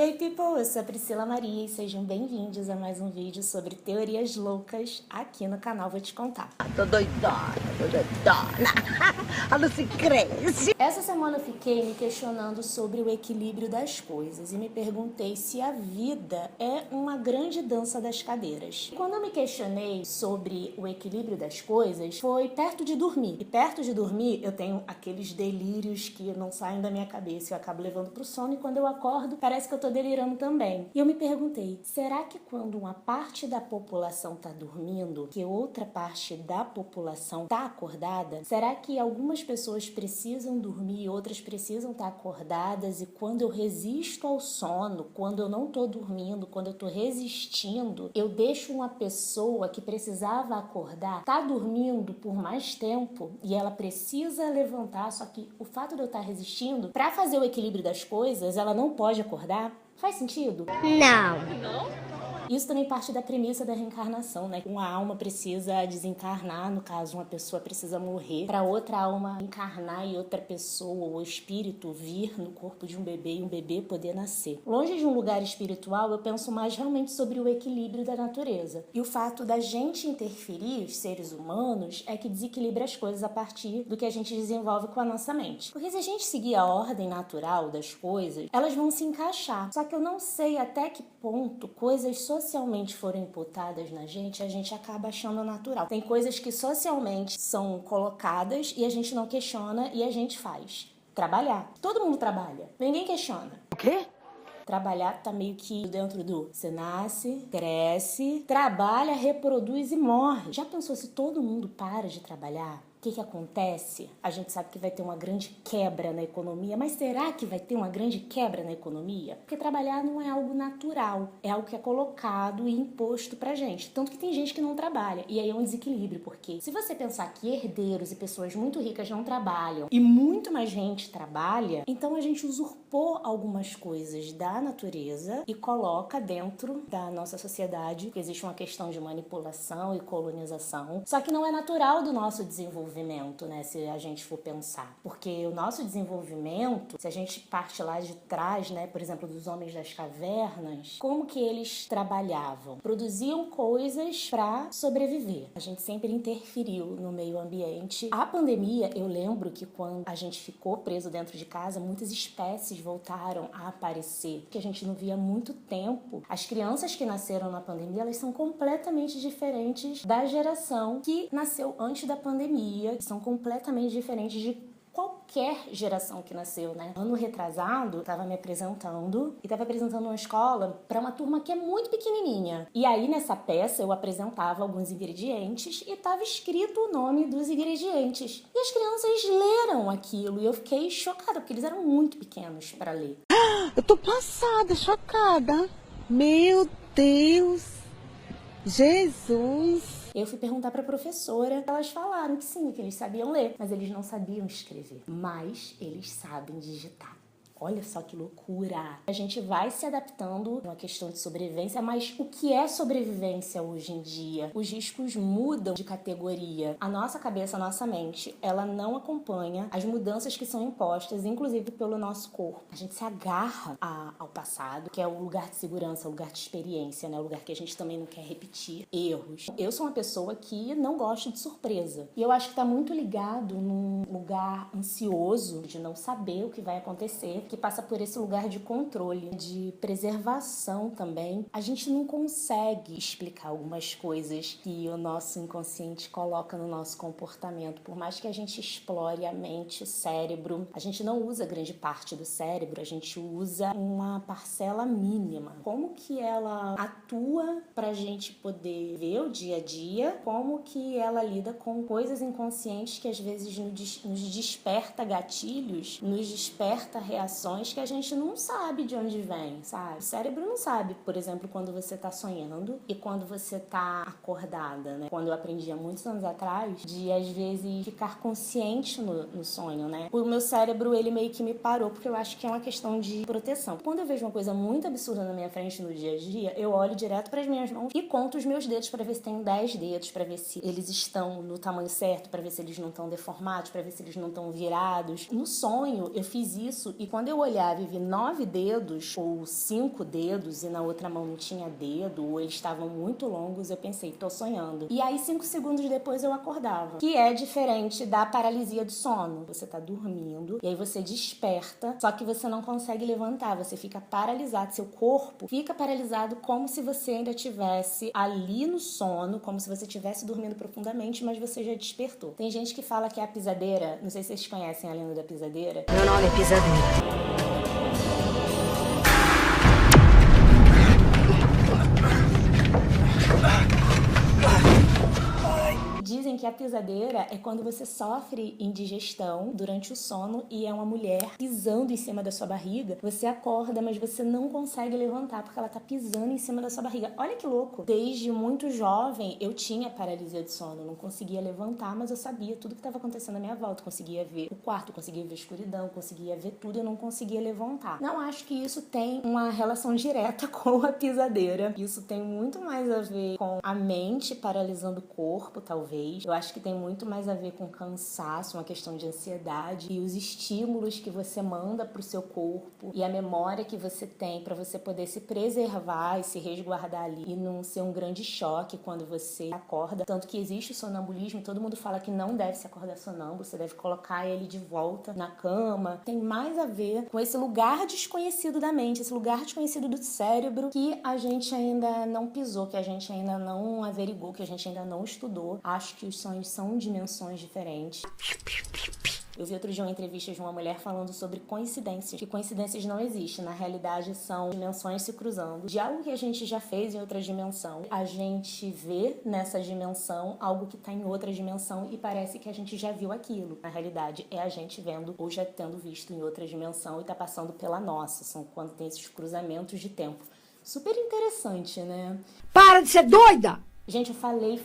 Hey people, eu sou a Priscila Maria e sejam bem-vindos a mais um vídeo sobre teorias loucas aqui no canal Vou Te Contar. Tô doidona. A Lucy cresce. Essa semana eu fiquei me questionando sobre o equilíbrio das coisas e me perguntei se a vida é uma grande dança das cadeiras. Quando eu me questionei sobre o equilíbrio das coisas, foi perto de dormir. E perto de dormir eu tenho aqueles delírios que não saem da minha cabeça, eu acabo levando pro sono e quando eu acordo parece que eu tô delirando também. E eu me perguntei, será que quando uma parte da população tá dormindo, que outra parte da população tá acordada, será que algumas pessoas precisam dormir e outras precisam estar acordadas e quando eu resisto ao sono, quando eu não tô dormindo, quando eu tô resistindo, eu deixo uma pessoa que precisava acordar, tá dormindo por mais tempo e ela precisa levantar, só que o fato de eu estar resistindo, pra fazer o equilíbrio das coisas, ela não pode acordar? Faz sentido? Não. Isso também parte da premissa da reencarnação, né? Uma alma precisa desencarnar, no caso, uma pessoa precisa morrer para outra alma encarnar e outra pessoa ou espírito vir no corpo de um bebê e um bebê poder nascer. Longe de um lugar espiritual, eu penso mais realmente sobre o equilíbrio da natureza. E o fato da gente interferir, os seres humanos, é que desequilibra as coisas a partir do que a gente desenvolve com a nossa mente. Porque se a gente seguir a ordem natural das coisas, elas vão se encaixar. Só que eu não sei até que ponto coisas socialmente foram imputadas na gente, a gente acaba achando natural. Tem coisas que socialmente são colocadas e a gente não questiona e a gente faz. Trabalhar. Todo mundo trabalha. Ninguém questiona. O quê? Trabalhar tá meio que dentro do você nasce, cresce, trabalha, reproduz e morre. Já pensou se todo mundo para de trabalhar? O que acontece? A gente sabe que vai ter uma grande quebra na economia, mas será que vai ter uma grande quebra na economia? Porque trabalhar não é algo natural, é algo que é colocado e imposto pra gente. Tanto que tem gente que não trabalha, e aí é um desequilíbrio, porque se você pensar que herdeiros e pessoas muito ricas não trabalham e muito mais gente trabalha, então a gente usurpou algumas coisas da natureza e coloca dentro da nossa sociedade, que existe uma questão de manipulação e colonização, só que não é natural do nosso desenvolvimento, né, se a gente for pensar. Porque o nosso desenvolvimento, se a gente parte lá de trás, né, por exemplo, dos homens das cavernas, como que eles trabalhavam? Produziam coisas para sobreviver. A gente sempre interferiu no meio ambiente. A pandemia, eu lembro que quando a gente ficou preso dentro de casa, muitas espécies voltaram a aparecer, que a gente não via há muito tempo. As crianças que nasceram na pandemia, elas são completamente diferentes da geração que nasceu antes da pandemia, que são completamente diferentes de qualquer geração que nasceu, né? Ano retrasado, eu tava me apresentando e tava apresentando uma escola para uma turma que é muito pequenininha. E aí, nessa peça, eu apresentava alguns ingredientes e tava escrito o nome dos ingredientes. E as crianças leram aquilo e eu fiquei chocada, porque eles eram muito pequenos para ler. Eu tô passada, chocada. Meu Deus. Jesus. Eu fui perguntar pra professora, elas falaram que sim, que eles sabiam ler, mas eles não sabiam escrever. Mas eles sabem digitar. Olha só que loucura! A gente vai se adaptando a uma questão de sobrevivência, mas o que é sobrevivência hoje em dia? Os riscos mudam de categoria. A nossa cabeça, a nossa mente, ela não acompanha as mudanças que são impostas, inclusive pelo nosso corpo. A gente se agarra ao passado, que é o lugar de segurança, o lugar de experiência, né? O lugar que a gente também não quer repetir erros. Eu sou uma pessoa que não gosta de surpresa. E eu acho que tá muito ligado num lugar ansioso, de não saber o que vai acontecer, que passa por esse lugar de controle, de preservação também. A gente não consegue explicar algumas coisas que o nosso inconsciente coloca no nosso comportamento. Por mais que a gente explore a mente, o cérebro, a gente não usa grande parte do cérebro, a gente usa uma parcela mínima. Como que ela atua pra gente poder ver o dia a dia, como que ela lida com coisas inconscientes que às vezes nos desperta gatilhos, nos desperta reações que a gente não sabe de onde vem, sabe? O cérebro não sabe, por exemplo, quando você tá sonhando e quando você tá acordada, né? Quando eu aprendi há muitos anos atrás, de às vezes ficar consciente no sonho, né? O meu cérebro, ele meio que me parou, porque eu acho que é uma questão de proteção. Quando eu vejo uma coisa muito absurda na minha frente no dia a dia, eu olho direto para as minhas mãos e conto os meus dedos para ver se tem 10 dedos, para ver se eles estão no tamanho certo, para ver se eles não estão deformados, para ver se eles não estão virados. No sonho, eu fiz isso e quando Quando eu olhava e vi 9 dedos, ou 5 dedos, e na outra mão não tinha dedo, ou eles estavam muito longos, eu pensei, tô sonhando. E aí 5 segundos depois eu acordava. Que é diferente da paralisia do sono. Você tá dormindo, e aí você desperta, só que você não consegue levantar, você fica paralisado, seu corpo fica paralisado como se você ainda estivesse ali no sono, como se você estivesse dormindo profundamente, mas você já despertou. Tem gente que fala que é a pisadeira, não sei se vocês conhecem a lenda da pisadeira. Meu nome é Pisadeira. Dizem que a pisadeira é quando você sofre indigestão durante o sono e é uma mulher pisando em cima da sua barriga. Você acorda, mas você não consegue levantar porque ela tá pisando em cima da sua barriga. Olha que louco! Desde muito jovem eu tinha paralisia de sono, eu não conseguia levantar, mas eu sabia tudo que estava acontecendo à minha volta. Eu conseguia ver o quarto, conseguia ver a escuridão, conseguia ver tudo, eu não conseguia levantar. Não acho que isso tem uma relação direta com a pisadeira. Isso tem muito mais a ver com a mente paralisando o corpo, talvez. Eu acho que tem muito mais a ver com cansaço, uma questão de ansiedade e os estímulos que você manda pro seu corpo e a memória que você tem para você poder se preservar e se resguardar ali e não ser um grande choque quando você acorda. Tanto que existe o sonambulismo, todo mundo fala que não deve se acordar sonâmbulo, você deve colocar ele de volta na cama. Tem mais a ver com esse lugar desconhecido da mente, esse lugar desconhecido do cérebro que a gente ainda não pisou, que a gente ainda não averigou, que a gente ainda não estudou. Acho que os sonhos são dimensões diferentes. Eu vi outro dia uma entrevista de uma mulher falando sobre coincidências, que coincidências não existem, na realidade são dimensões se cruzando. De algo que a gente já fez em outra dimensão, a gente vê nessa dimensão algo que está em outra dimensão e parece que a gente já viu aquilo. Na realidade é a gente vendo ou já tendo visto em outra dimensão e está passando pela nossa. São quando tem esses cruzamentos de tempo. Super interessante, né? Para de ser doida! Gente, eu falei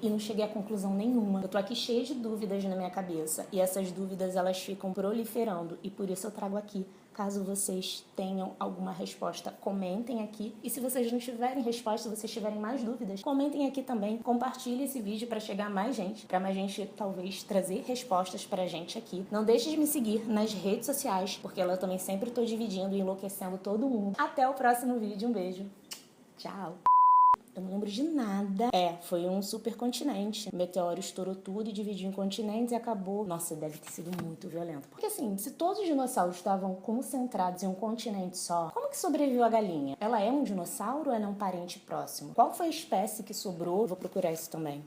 e não cheguei a conclusão nenhuma. Eu tô aqui cheia de dúvidas na minha cabeça e essas dúvidas elas ficam proliferando e por isso eu trago aqui. Caso vocês tenham alguma resposta, comentem aqui. E se vocês não tiverem resposta, se vocês tiverem mais dúvidas, comentem aqui também. Compartilhe esse vídeo para chegar a mais gente, para mais gente talvez trazer respostas pra gente aqui. Não deixe de me seguir nas redes sociais, porque lá eu também sempre tô dividindo e enlouquecendo todo mundo. Até o próximo vídeo, um beijo. Tchau. Eu não lembro de nada. Foi um supercontinente. O meteoro estourou tudo e dividiu em continentes e acabou. Nossa, deve ter sido muito violento. Porque assim, se todos os dinossauros estavam concentrados em um continente só, como que sobreviveu a galinha? Ela é um dinossauro ou ela é um parente próximo? Qual foi a espécie que sobrou? Vou procurar isso também.